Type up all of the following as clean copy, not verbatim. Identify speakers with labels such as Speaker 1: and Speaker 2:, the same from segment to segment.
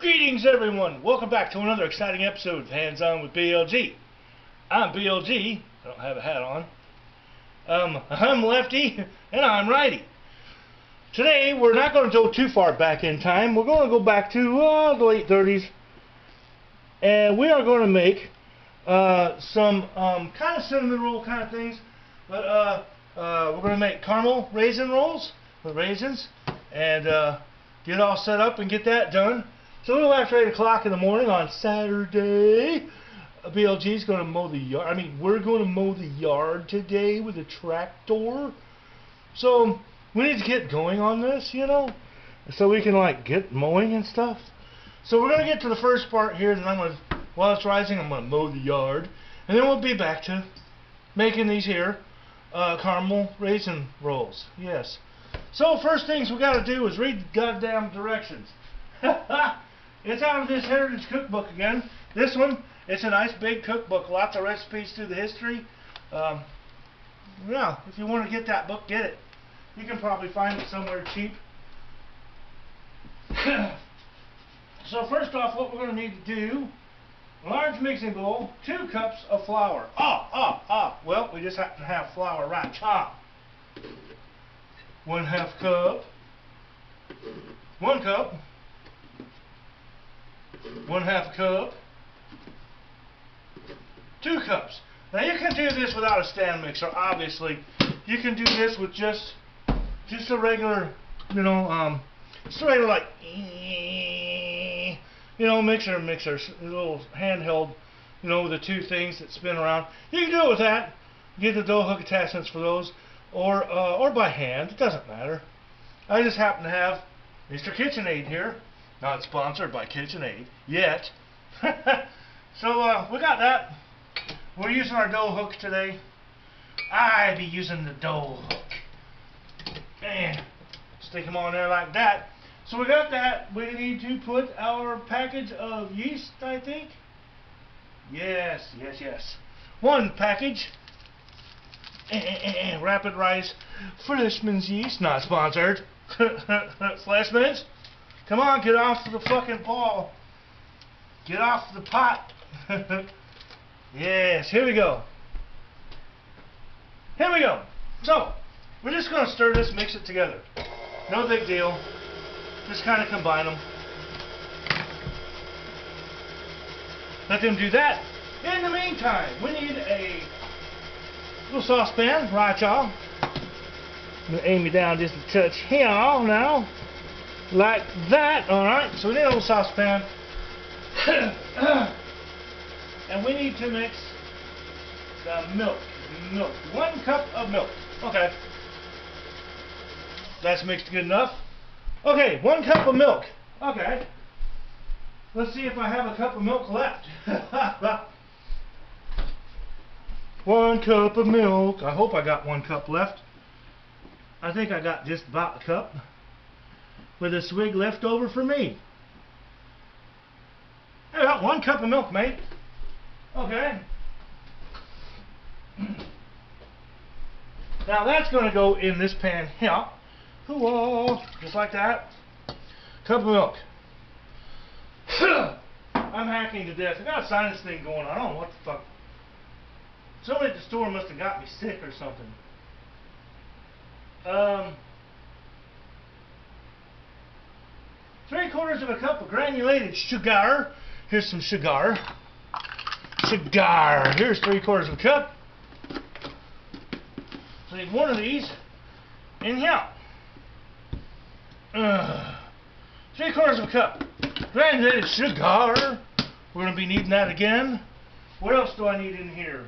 Speaker 1: Greetings everyone, welcome back to another exciting episode of Hands On with BLG. I'm BLG, I don't have a hat on. I'm lefty and I'm righty. Today we're not going to go too far back in time, we're going to go back to the late 30s. And we are going to make some kind of cinnamon roll kind of things. But we're going to make caramel raisin rolls with raisins and get all set up and get that done. So a little after 8 o'clock in the morning on Saturday, BLG is going to mow the yard. We're going to mow the yard today with a tractor. So we need to get going on this, so we can like get mowing and stuff. So we're going to get to the first part here, and while it's rising, I'm going to mow the yard, and then we'll be back to making these here caramel raisin rolls. Yes. So first things we got to do is read the goddamn directions. It's out of this Heritage Cookbook again. This one, it's a nice big cookbook, lots of recipes through the history. Yeah, if you want to get that book, get it. You can probably find it somewhere cheap. So first off, what we're going to need to do, a large mixing bowl, 2 cups of flour. Well, we just happen to have flour right chopped. 1/2 cup, 1 cup, 1/2 cup, 2 cups. Now you can do this without a stand mixer, obviously. You can do this with just a regular, just a regular like, mixer, a little handheld, with the 2 things that spin around. You can do it with that. Get the dough hook attachments for those, or by hand. It doesn't matter. I just happen to have Mr. KitchenAid here. Not sponsored by KitchenAid yet. So we got that. We're using our dough hook today. I be using the dough hook. And stick them on there like that. So we got that. We need to put our package of yeast, I think. Yes. 1 package. Rapid Rise Freshman's yeast. Not sponsored. Freshman's. Come on, get off the fucking ball. Get off the pot. Yes, here we go. So, we're just going to stir this, mix it together. No big deal. Just kind of combine them. Let them do that. In the meantime, we need a little saucepan, right y'all? I'm going to aim you down just a touch here now. Like that, alright? So we need a little saucepan. And we need to mix the milk. 1 cup of milk. Okay. That's mixed good enough. Okay, 1 cup of milk. Okay. Let's see if I have a cup of milk left. 1 cup of milk. I hope I got 1 cup left. I think I got just about a cup, with a swig left over for me. I got 1 cup of milk, mate. Okay. Now that's going to go in this pan here. Hoo-ah, just like that. Cup of milk. I'm hacking to death. I got a sinus thing going on. I don't know what the fuck. Somebody at the store must have got me sick or something. 3/4 of a cup of granulated sugar. Here's some sugar. Here's 3/4 of a cup. So I need 1 of these in here. 3/4 of a cup. Granulated sugar. We're going to be needing that again. What else do I need in here?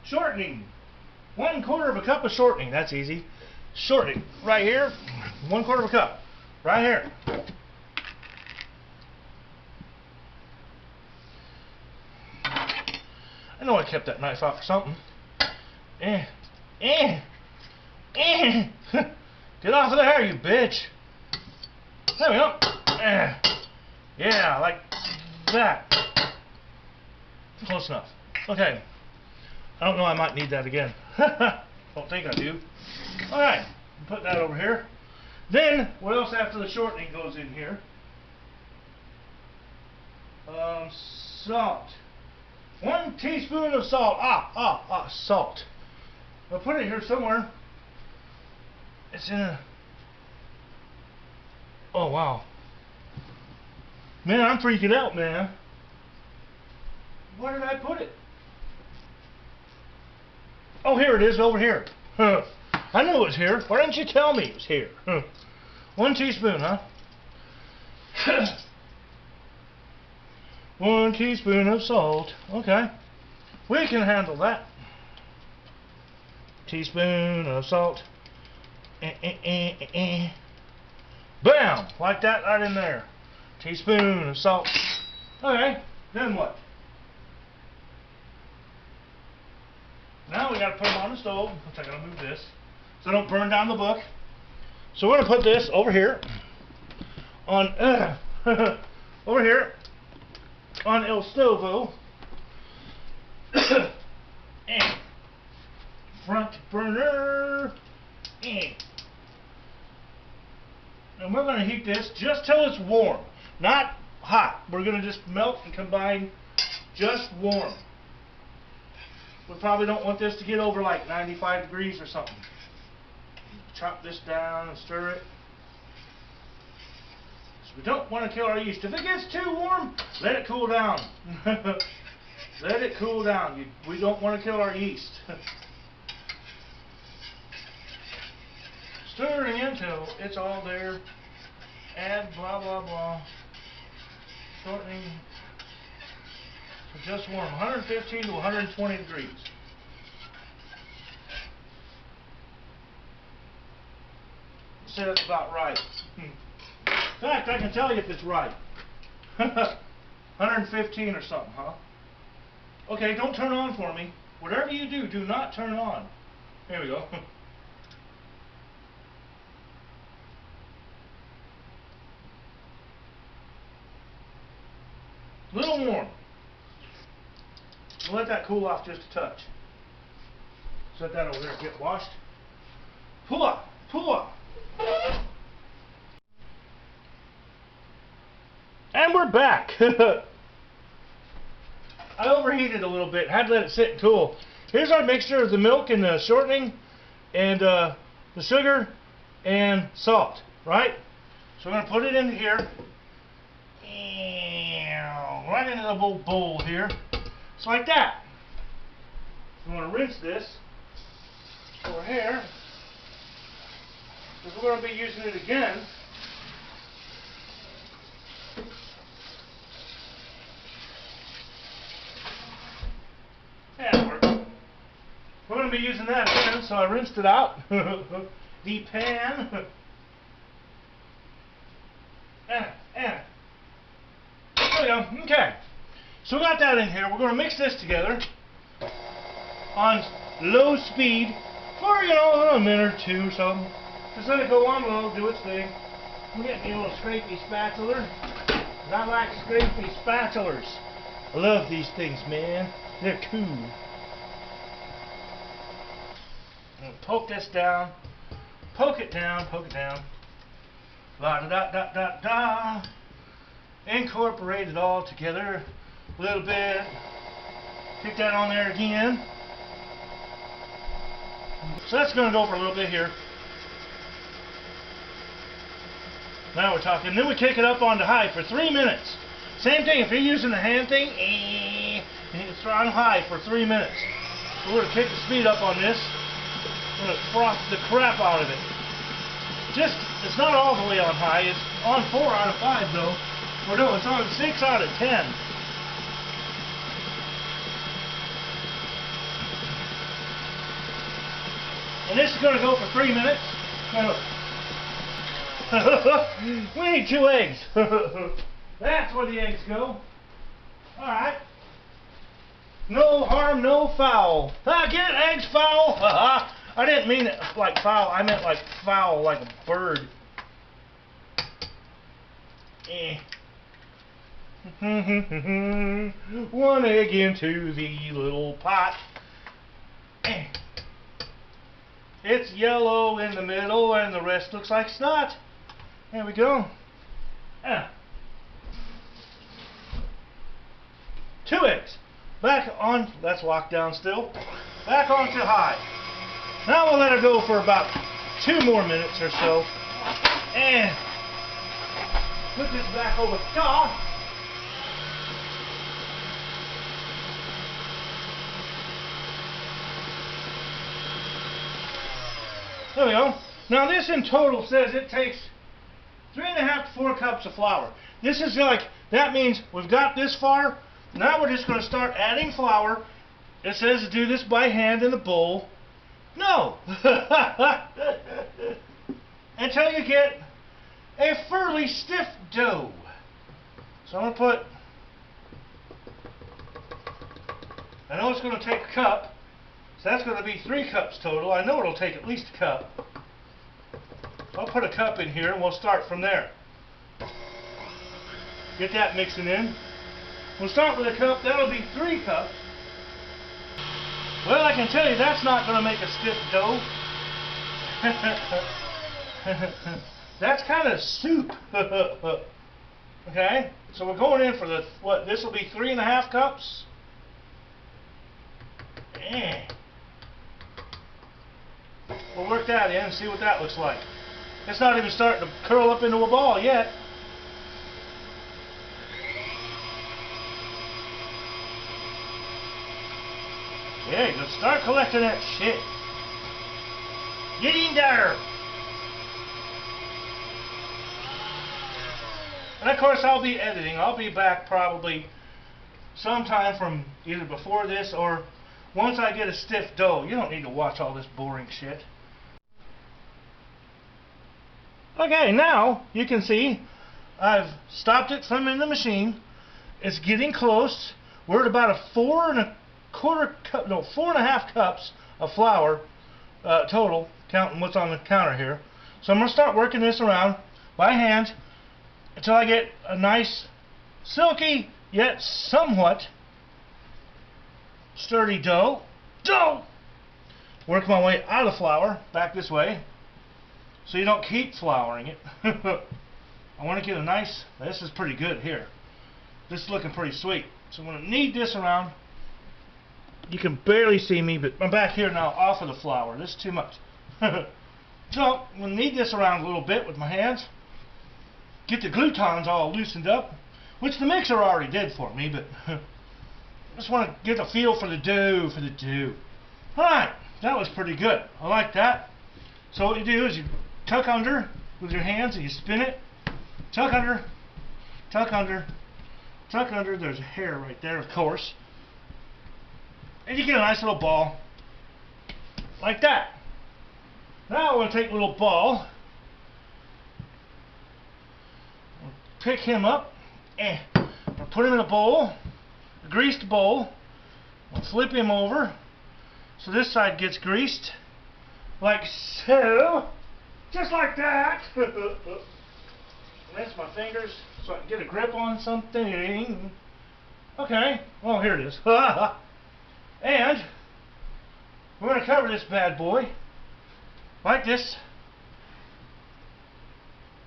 Speaker 1: Shortening. 1/4 of a cup of shortening. That's easy. Shortening. Right here. 1/4 of a cup. Right here. I know I kept that knife out for something. Get off of there, you bitch. There we go. Yeah, like that. Close enough. Okay. I don't know, I might need that again. Don't think I do. Alright, put that over here. Then, what else after the shortening goes in here? Salt. 1 teaspoon of salt. Salt. I'll put it here somewhere. It's in a... Oh, wow. Man, I'm freaking out, man. Where did I put it? Oh, here it is, over here. Huh. I knew it was here. Why didn't you tell me it was here? Huh. 1 teaspoon, huh? 1 teaspoon of salt. Okay. We can handle that. Teaspoon of salt. Bam! Like that right in there. Teaspoon of salt. Okay. Then what? Now we got to put them on the stove. I'm going to move this so I don't burn down the book. So we're going to put this over here on over here on El Stovo. And front burner. And we're going to heat this just till it's warm, not hot. We're going to just melt and combine just warm. We probably don't want this to get over like 95 degrees or something. Chop this down and stir it. So we don't want to kill our yeast. If it gets too warm, let it cool down. Let it cool down. We don't want to kill our yeast. Stirring until it's all there. Add blah blah blah. Shortening. So just warm, 115 to 120 degrees. Say that's about right. In fact, I can tell you if it's right. 115 or something, huh? Okay, don't turn on for me. Whatever you do, do not turn on. Here we go. A little warm. We'll let that cool off just a touch. Set that over there, get washed. Pull up, pull up. And we're back. I overheated a little bit, had to let it sit and cool. Here's our mixture of the milk and the shortening and the sugar and salt, right? So we're going to put it in here. Right into the bowl here. Just like that. I'm going to rinse this over here, because we're going to be using it again. Yeah, we're going to be using that again, so I rinsed it out. The pan. There we go. Okay. So we got that in here. We're going to mix this together on low speed for, a minute or two or something. Just let it go on low, do its thing. I'm getting me a little scrapey spatula. I like scrapey spatulas. I love these things, man. They're cool. I'm going to poke this down. Poke it down, poke it down. La da da da da da. Incorporate it all together a little bit. Stick that on there again. So that's going to go for a little bit here. Now we're talking. Then we kick it up onto high for 3 minutes. Same thing, if you're using the hand thing, it's on high for 3 minutes. So we're going to kick the speed up on this. We're going to froth the crap out of it. It's not all the way on high. It's on 4 out of 5 though. Or no, it's on 6 out of 10. And this is going to go for 3 minutes. We need 2 eggs. That's where the eggs go. Alright. No harm, no foul. Get eggs foul. I didn't mean it like foul. I meant like foul, like a bird. One egg into the little pot. It's yellow in the middle and the rest looks like snot. There we go. 2 eggs. Back on, that's locked down still. Back on to high. Now we'll let her go for about 2 more minutes or so. And put this back over top. There we go. Now this in total says it takes 3.5 to 4 cups of flour. This is like, that means we've got this far. Now we're just going to start adding flour. It says to do this by hand in the bowl. No! Until you get a fairly stiff dough. So I'm going to put, I know it's going to take a cup, so that's going to be 3 cups total. I know it'll take at least a cup. So I'll put a cup in here and we'll start from there. Get that mixing in. We'll start with a cup, that'll be 3 cups. Well, I can tell you that's not going to make a stiff dough. That's kind of soup. Okay, so we're going in for the, what, this will be 3.5 cups? Yeah. We'll work that in and see what that looks like. It's not even starting to curl up into a ball yet. Yeah, let's start collecting that shit. Get in there. And of course I'll be editing. I'll be back probably sometime from either before this or once I get a stiff dough. You don't need to watch all this boring shit. Okay, now you can see I've stopped it from in the machine. It's getting close. We're at about a 4.5 cups of flour total, counting what's on the counter here. So I'm going to start working this around by hand until I get a nice, silky, yet somewhat sturdy dough. Work my way out of the flour, back this way, so you don't keep flouring it. I want to get a nice, this is pretty good here. This is looking pretty sweet. So I'm going to knead this around. You can barely see me, but I'm back here now off of the flour. This is too much. So I'm going to knead this around a little bit with my hands. Get the gloutons all loosened up, which the mixer already did for me, but I just want to get a feel for the dough, Alright, that was pretty good. I like that. So what you do is you tuck under with your hands and you spin it. Tuck under, tuck under, tuck under. There's a hair right there, of course. And you get a nice little ball like that. Now I'm going to take a little ball, pick him up, and I'll put him in a bowl, a greased bowl. I'll flip him over so this side gets greased, like so, just like that. Rinse my fingers so I can get a grip on something. Okay, well here it is. And we're going to cover this bad boy like this.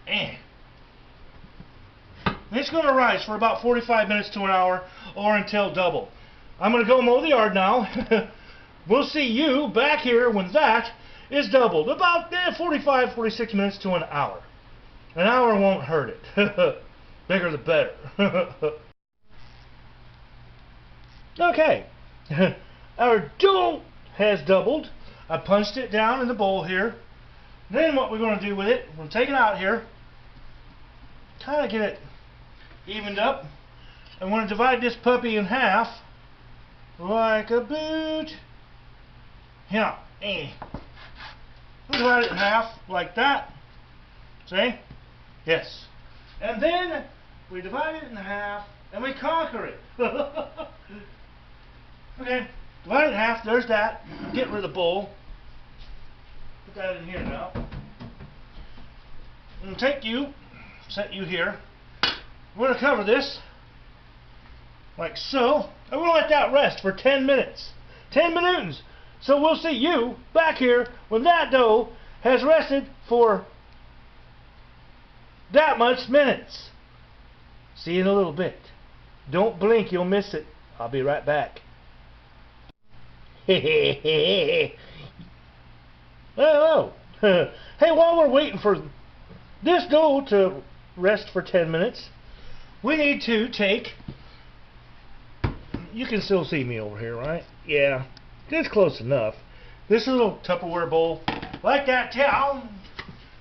Speaker 1: And it's going to rise for about 45 minutes to an hour or until double. I'm going to go mow the yard now. We'll see you back here when that is doubled. About 45, 46 minutes to an hour. An hour won't hurt it. Bigger the better. Okay. Our dough has doubled. I punched it down in the bowl here. Then what we're going to do with it, we're going to take it out here, kind of get it evened up. I'm going to divide this puppy in half like a boot. Yeah, divide it in half like that. See? Yes. And then we divide it in half and we conquer it. Okay, divide it in half. There's that. Get rid of the bowl. Put that in here now. And take you, set you here. We're going to cover this like so. And we're going to let that rest for 10 minutes. 10 minutes. So we'll see you back here when that dough has rested for that much minutes. See you in a little bit. Don't blink, you'll miss it. I'll be right back. Hello. Hey, while we're waiting for this dough to rest for 10 minutes, we need to take... You can still see me over here, right? Yeah, it's close enough. This little Tupperware bowl, like that towel,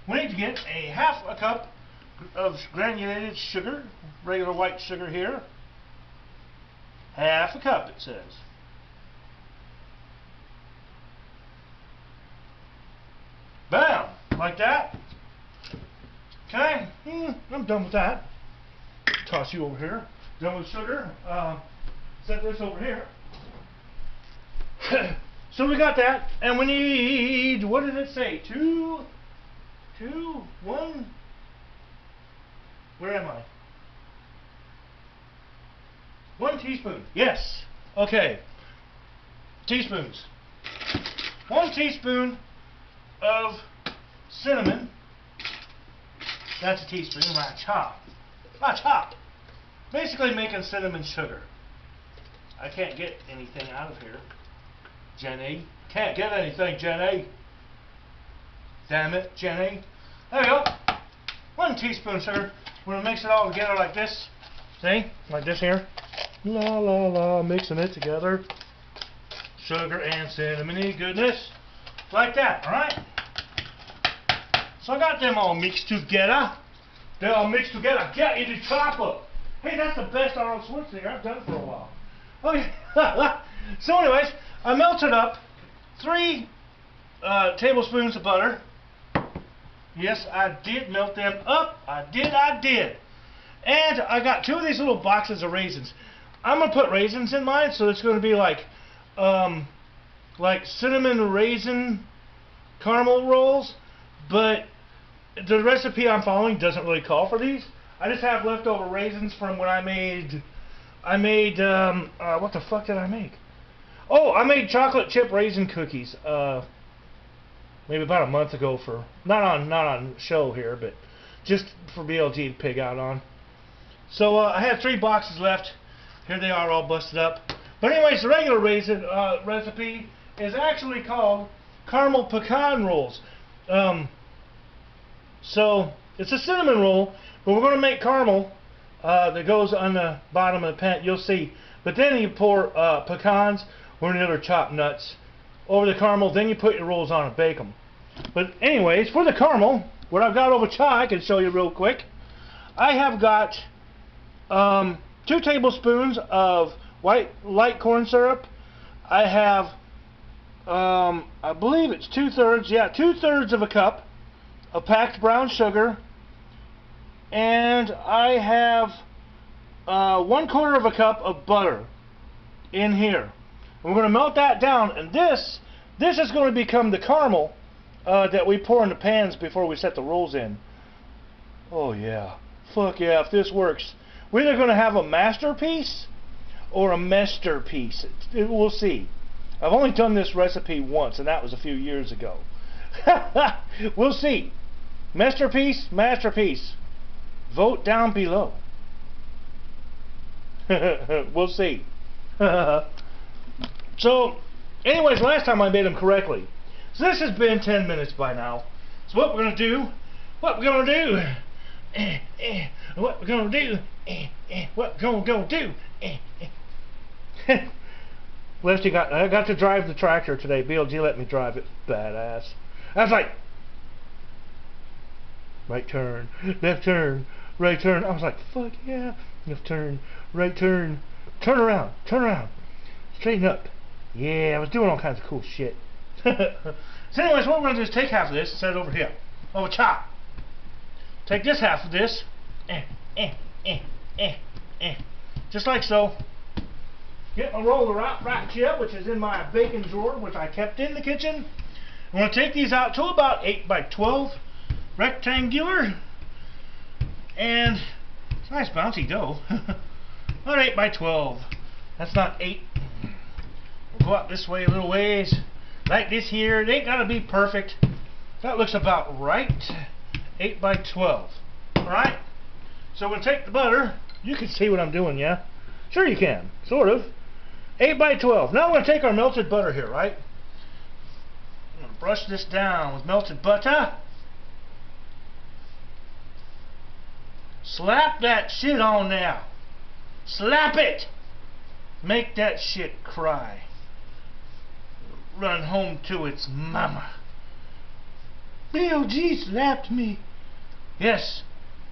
Speaker 1: we need to get a half a cup of granulated sugar, regular white sugar here. Half a cup, it says. Bam! Like that. Okay, I'm done with that. Toss you over here. Done with sugar. Set this over here. So we got that, and we need, what did it say? 1. Where am I? 1 teaspoon. Yes. Okay. Teaspoons. 1 teaspoon of cinnamon. That's a teaspoon. Right, chop. Chop. Basically making cinnamon sugar. I can't get anything out of here. Jenny. Can't get anything, Jenny. Damn it, Jenny. There we go. 1 teaspoon sugar. We're going to mix it all together like this. See? Like this here. La la la. Mixing it together. Sugar and cinnamony goodness. Like that, alright? So I got them all mixed together. They're all mixed together. Get in the chopper. Hey, that's the best Arnold Schwarzenegger I've done for a while. Okay. So anyways, I melted up 3 tablespoons of butter. Yes, I did melt them up. I did. And I got 2 of these little boxes of raisins. I'm going to put raisins in mine, so it's going to be like cinnamon raisin caramel rolls. But the recipe I'm following doesn't really call for these. I just have leftover raisins from when I made what the fuck did I make? Oh, I made chocolate chip raisin cookies. Maybe about a month ago for not on show here, but just for BLG to pig out on. So I had 3 boxes left. Here they are, all busted up. But anyways, the regular raisin recipe is actually called caramel pecan rolls. So it's a cinnamon roll, but we're going to make caramel that goes on the bottom of the pan. You'll see. But then you pour pecans or any other chopped nuts over the caramel. Then you put your rolls on and bake them. But anyways, for the caramel, what I've got over chai, I can show you real quick. I have got 2 tablespoons of white light corn syrup. I have, I believe it's 2/3. Yeah, 2/3 of a cup of packed brown sugar. And I have 1/4 of a cup of butter in here. We're going to melt that down, and this is going to become the caramel that we pour in the pans before we set the rolls in. Oh yeah, fuck yeah, if this works. We're either going to have a masterpiece or a masterpiece. We'll see. I've only done this recipe once, and that was a few years ago. We'll see. Masterpiece, masterpiece. Vote down below. We'll see. So, anyways, last time I made them correctly. So this has been 10 minutes by now. So what we're going to do, what we're going to do, Lefty I got to drive the tractor today. BLG let me drive it. Badass. I was like, right turn, left turn, right turn. I was like, fuck yeah. Left turn, right turn, turn around, straighten up. Yeah, I was doing all kinds of cool shit. So anyways, what we're going to do is take half of this and set it over here. Over chop. Take this half of this. Just like so. Get my roller right here, which is in my baking drawer, which I kept in the kitchen. I'm going to take these out to about 8 by 12 rectangular. And it's a nice bouncy dough. About 8 by 12. That's not 8. We'll go out this way a little ways. Like this here. It ain't gotta be perfect. That looks about right. 8 by 12. Alright? So we're gonna take the butter. You can see what I'm doing, yeah? Sure you can. Sort of. 8 by 12. Now we're gonna take our melted butter here, right? I'm gonna brush this down with melted butter. Slap that shit on now. Slap it. Make that shit cry. Run home to its mama. BLG slapped me. Yes,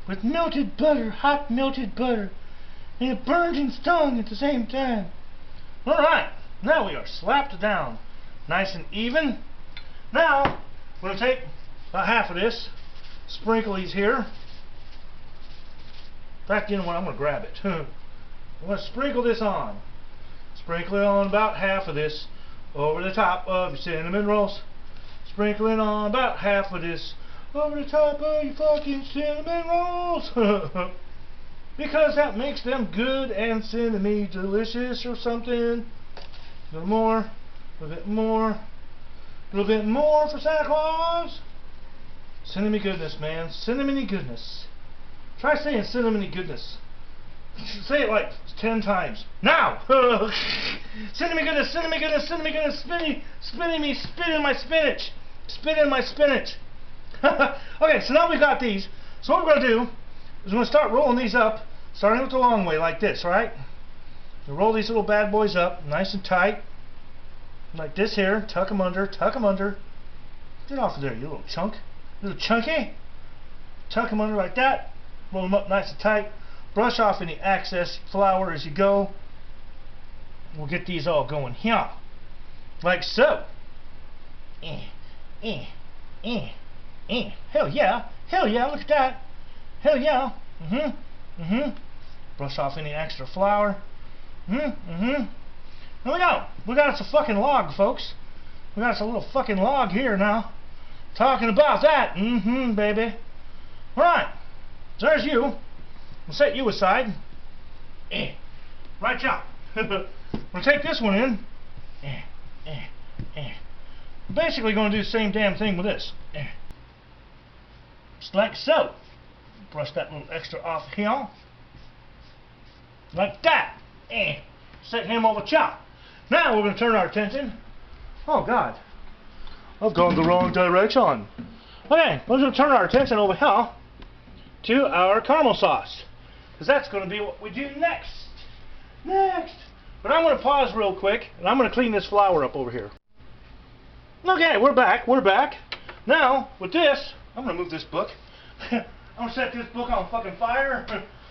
Speaker 1: with melted butter, hot melted butter, and it burned and stung at the same time. Alright, now we are slapped down. Nice and even. Now, we're going to take about half of this, sprinkle these here. In fact, you know what, I'm going to grab it. I'm going to sprinkle this on. Sprinkle it on about half of this over the top of your cinnamon rolls. Sprinkle it on about half of this over the top of your fucking cinnamon rolls. Because that makes them good and cinnamon delicious or something. A little more, a little bit more, a little bit more for Santa Claus. Cinnamon goodness, man. Cinnamony goodness. Try saying cinnamony goodness. Say it like 10 times. Now! Cinnamon goodness, cinnamon goodness, cinnamon goodness, spit in my spinach. Spit in my spinach. Okay, so now we got these. So what we're going to do is we're going to start rolling these up, starting with the long way like this, right? We roll these little bad boys up, nice and tight. Like this here. Tuck them under, tuck them under. Get off of there, you little chunk. Little chunky. Tuck them under like that. Roll them up nice and tight. Brush off any excess flour as you go. We'll get these all going here. Like so. Hell yeah. Hell yeah, look at that. Hell yeah. Brush off any extra flour. There we go. We got us a fucking log, folks. We got us a little fucking log here now. Talking about that. Baby. Alright. So there's you. We'll set you aside. Right chop. We'll take this one in. Basically going to do the same damn thing with this. Just like so. Brush that little extra off here. Like that. Set him over chop. Now we're going to turn our attention. Oh God. I've gone the wrong direction. Okay, we're going to turn our attention over here to our caramel sauce. Because that's going to be what we do next. But I'm going to pause real quick, and I'm going to clean this flour up over here. Okay, we're back. Now, with this, I'm going to move this book. I'm going to set this book on fucking fire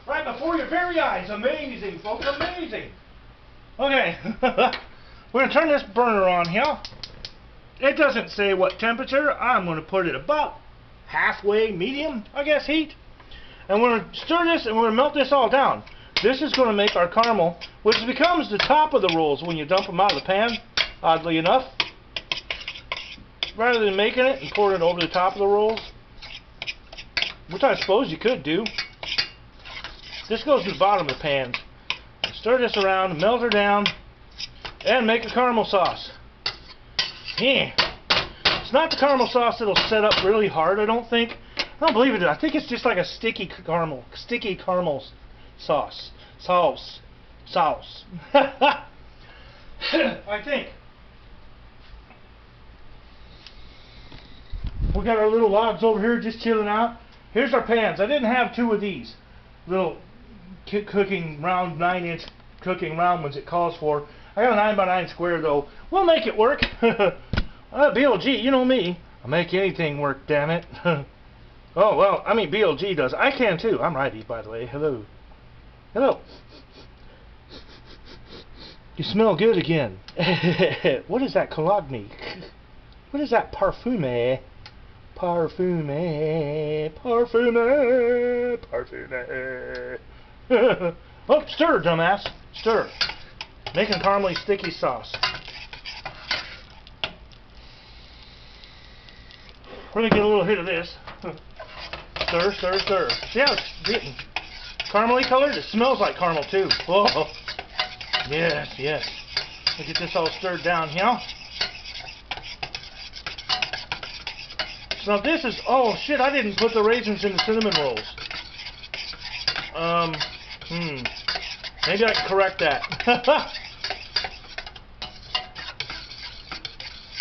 Speaker 1: right before your very eyes. Amazing, folks, amazing. Okay, we're going to turn this burner on here. It doesn't say what temperature. I'm going to put it about halfway medium, I guess, heat. And we're going to stir this and we're going to melt this all down. This is going to make our caramel, which becomes the top of the rolls when you dump them out of the pan, oddly enough. Rather than making it and pouring it over the top of the rolls, which I suppose you could do. This goes to the bottom of the pan. Stir this around, melt her down, and make a caramel sauce. Yeah. It's not the caramel sauce that'll set up really hard, I don't think. I don't believe it is. I think it's just like a sticky caramel sauce. I think. We got our little logs over here just chilling out. Here's our pans. I didn't have two of these little cooking round 9-inch cooking round ones it calls for. I got a 9x9 square though. We'll make it work. BLG, you know me. I'll make anything work, damn it. Oh, well, I mean, BLG does. I can, too. I'm righty, by the way. Hello. Hello. You smell good again. What is that cologne? What is that parfume? Parfume. Oh, stir, dumbass. Stir. Making caramely sticky sauce. We're going to get a little hit of this. Stir, stir, stir. See how it's getting caramely colored? It smells like caramel too. Whoa. Yes, yes. We'll get this all stirred down here. Now this is, oh shit, I didn't put the raisins in the cinnamon rolls. Maybe I can correct that.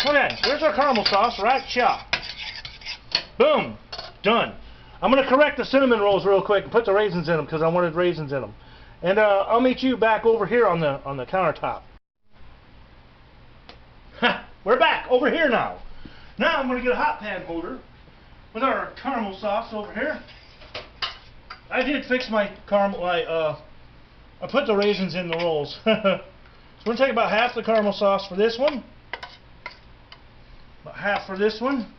Speaker 1: Okay, there's our caramel sauce, right? Cha. Boom. Done. I'm going to correct the cinnamon rolls real quick and put the raisins in them because I wanted raisins in them. And I'll meet you back over here on the countertop. Ha! We're back over here now. Now I'm going to get a hot pan holder with our caramel sauce over here. I did fix my caramel. I put the raisins in the rolls. So we're going to take about half the caramel sauce for this one. About half for this one.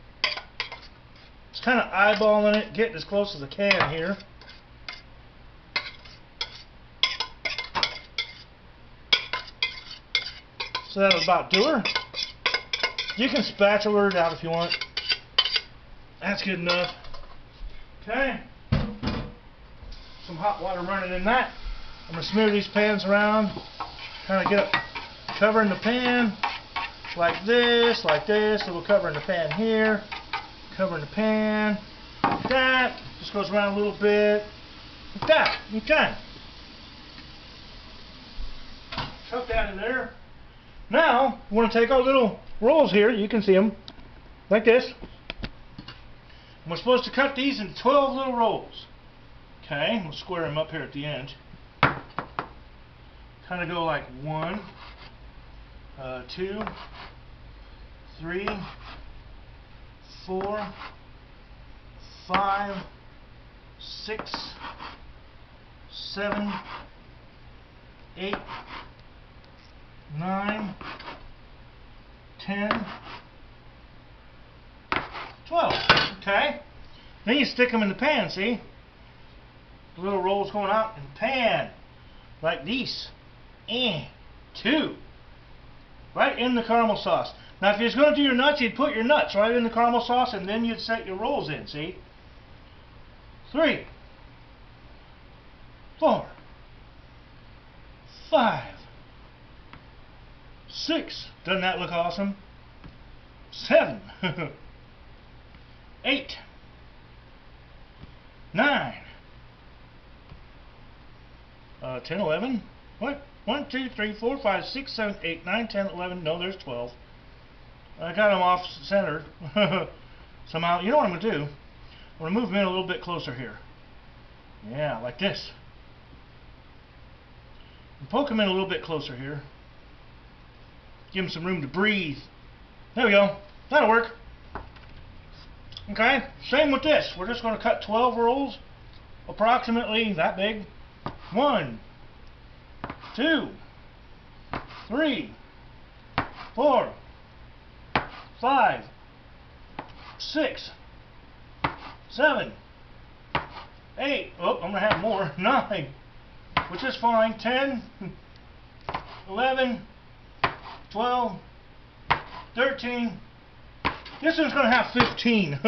Speaker 1: Just kind of eyeballing it, getting as close as I can here. So that'll about do her. You can spatula it out if you want. That's good enough. Okay. Some hot water running in that. I'm going to smear these pans around. Kind of get it covering the pan. Like this, little cover in the pan here, cover in the pan, like that, just goes around a little bit, like that, okay. Tuck that in there. Now, we want to take our little rolls here, you can see them, like this. And we're supposed to cut these into 12 little rolls. Okay, we'll square them up here at the end. Kind of go like 1, 2, 3, 4, 5, 6, 7, 8, 9, 10, 12. Okay? Then you stick them in the pan, see? The little rolls going out in the pan. Like these. And 2. Right in the caramel sauce. Now if you was going to do your nuts, you'd put your nuts right in the caramel sauce and then you'd set your rolls in, see? 3, 4, 5, 6. Doesn't that look awesome? 7, 8, 9, 10, 11. What? 1, 2, 3, 4, 5, 6, 7, 8, 9, 10, 11. No, there's 12. I got them off center somehow. You know what I'm going to do? I'm going to move them in a little bit closer here. Yeah, like this. And poke them in a little bit closer here. Give them some room to breathe. There we go. That'll work. Okay, same with this. We're just going to cut 12 rolls, approximately that big. 1, 2, 3, 4, 5, 6, 7, 8. Oh, I'm going to have more. 9, which is fine. 10, 11, 12, 13. This one's going to have 15.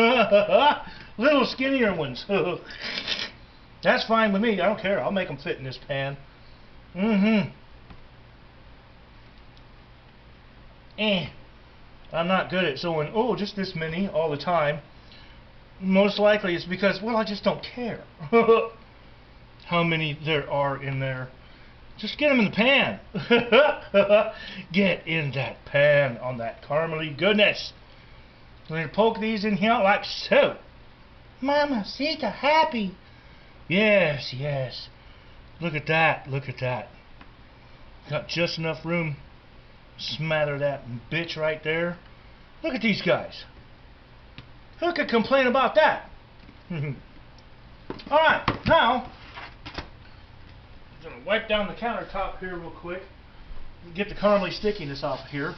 Speaker 1: Little skinnier ones. That's fine with me. I don't care. I'll make them fit in this pan. I'm not good at sewing, oh, just this many all the time. Most likely it's because, well, I just don't care how many there are in there. Just get them in the pan. Get in that pan on that caramely goodness. We're going to poke these in here like so. Mamacita happy. Yes, yes. Look at that. Look at that. Got just enough room. Smother that bitch right there. Look at these guys. Who could complain about that? Alright, now I'm going to wipe down the countertop here real quick. Get the caramely stickiness off here.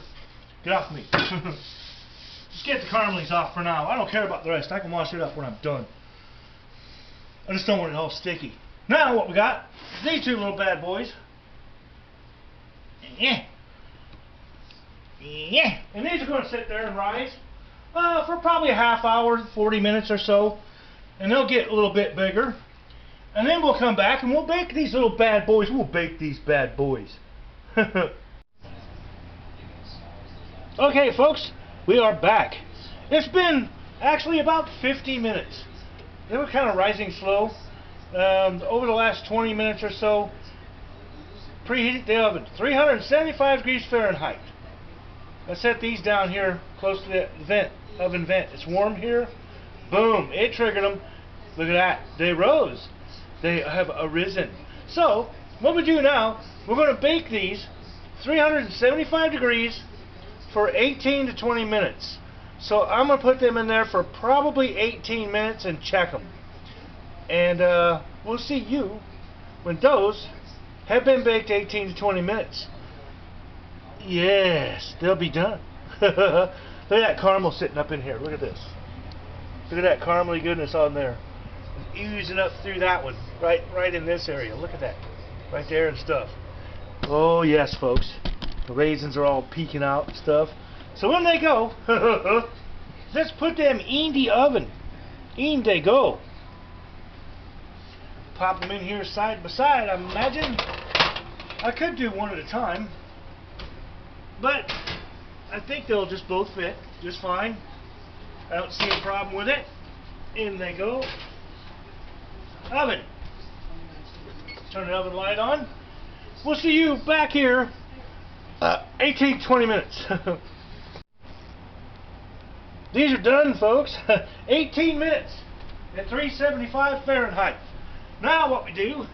Speaker 1: Get off me. Just get the caramelies off for now. I don't care about the rest. I can wash it up when I'm done. I just don't want it all sticky. Now what we got, these two little bad boys. Yeah. Yeah. And these are going to sit there and rise for probably a half hour, 40 minutes or so. And they'll get a little bit bigger. And then we'll come back and we'll bake these little bad boys. We'll bake these bad boys. Okay, folks, we are back. It's been Actually, about 50 minutes. They were kind of rising slow. Over the last 20 minutes or so, preheat the oven, 375 degrees Fahrenheit. I set these down here close to the oven vent. It's warm here. Boom, it triggered them. Look at that. They rose. They have arisen. So, what we do now, we're going to bake these 375 degrees for 18 to 20 minutes. So I'm going to put them in there for probably 18 minutes and check them. And we'll see you when those have been baked 18 to 20 minutes. Yes, they'll be done. Look at that caramel sitting up in here. Look at this. Look at that caramely goodness on there. It's oozing up through that one. Right in this area. Look at that. Right there and stuff. Oh yes, folks. The raisins are all peeking out and stuff. So when they go, let's put them in the oven. In they go. Pop them in here side by side, I imagine. I could do one at a time, but I think they'll just both fit just fine. I don't see a problem with it. In they go. Oven. Turn the oven light on. We'll see you back here 18-20 minutes. These are done, folks. 18 minutes at 375 Fahrenheit. Now what we do,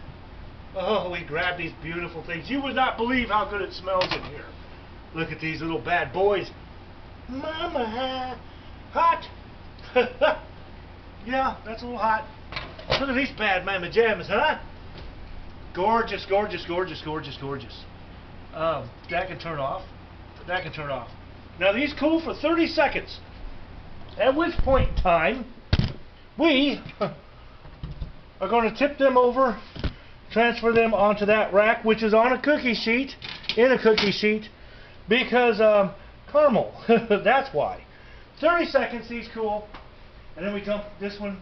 Speaker 1: we grab these beautiful things. You would not believe how good it smells in here. Look at these little bad boys. Mama, hot. Yeah, that's a little hot. Look at these bad mama jammas, huh? Gorgeous, gorgeous, gorgeous, gorgeous, gorgeous. That can turn off. That can turn off. Now these cool for 30 seconds. At which point in time, we are going to tip them over, transfer them onto that rack, which is on a cookie sheet, in a cookie sheet, because caramel. That's why. 30 seconds, these cool, and then we dump this one.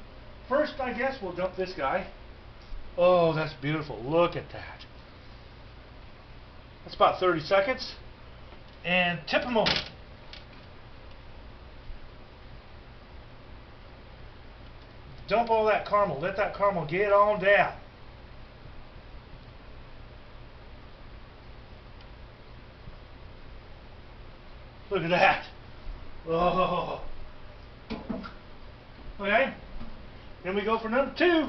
Speaker 1: First, I guess we'll dump this guy. Oh, that's beautiful. Look at that. That's about 30 seconds. And tip them over. Dump all that caramel. Let that caramel get on down. Look at that. Oh. Okay. Then we go for number 2.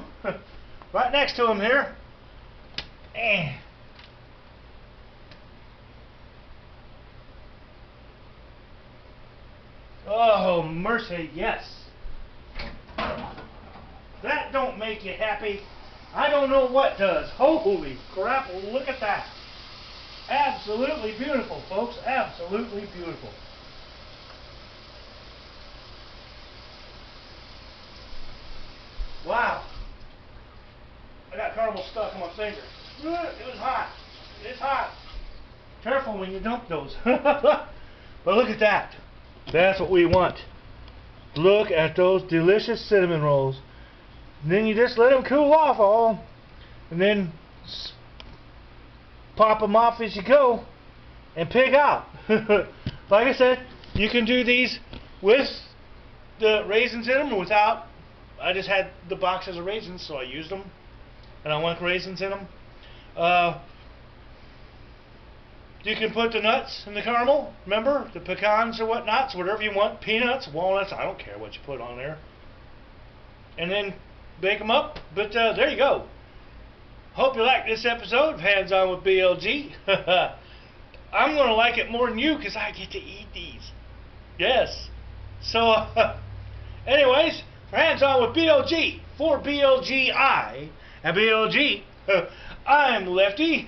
Speaker 1: Right next to him here. Oh, mercy, yes. That don't make you happy. I don't know what does. Holy crap, look at that. Absolutely beautiful, folks. Absolutely beautiful. Wow. I got caramel stuck on my finger. It was hot. It's hot. Careful when you dump those. But look at that. That's what we want. Look at those delicious cinnamon rolls. And then you just let them cool off all. And then pop them off as you go. And pick out. Like I said, you can do these with the raisins in them or without. I just had the boxes of raisins, so I used them. And I want raisins in them. You can put the nuts in the caramel. Remember, the pecans or whatnots, whatever you want. Peanuts, walnuts, I don't care what you put on there. And then bake them up. But there you go. Hope you like this episode of Hands On with BLG. I'm going to like it more than you because I get to eat these. Yes. So, anyways, for Hands On with BLG, for BLGI and BLG, I'm Lefty,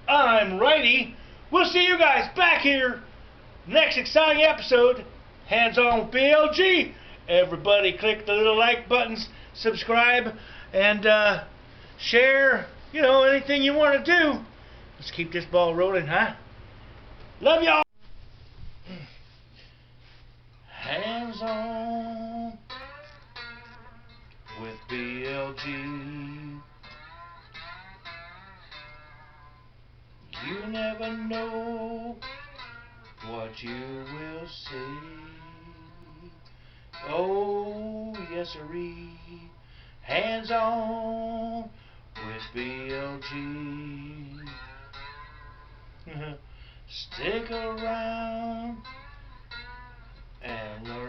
Speaker 1: I'm Righty. We'll see you guys back here next exciting episode, Hands On with BLG. Everybody click the little like buttons, subscribe, and share, anything you want to do. Let's keep this ball rolling, huh? Love y'all. Hands On with BLG. You never know what you will see. Oh. Accessory. Hands on with BLG. Stick around and learn.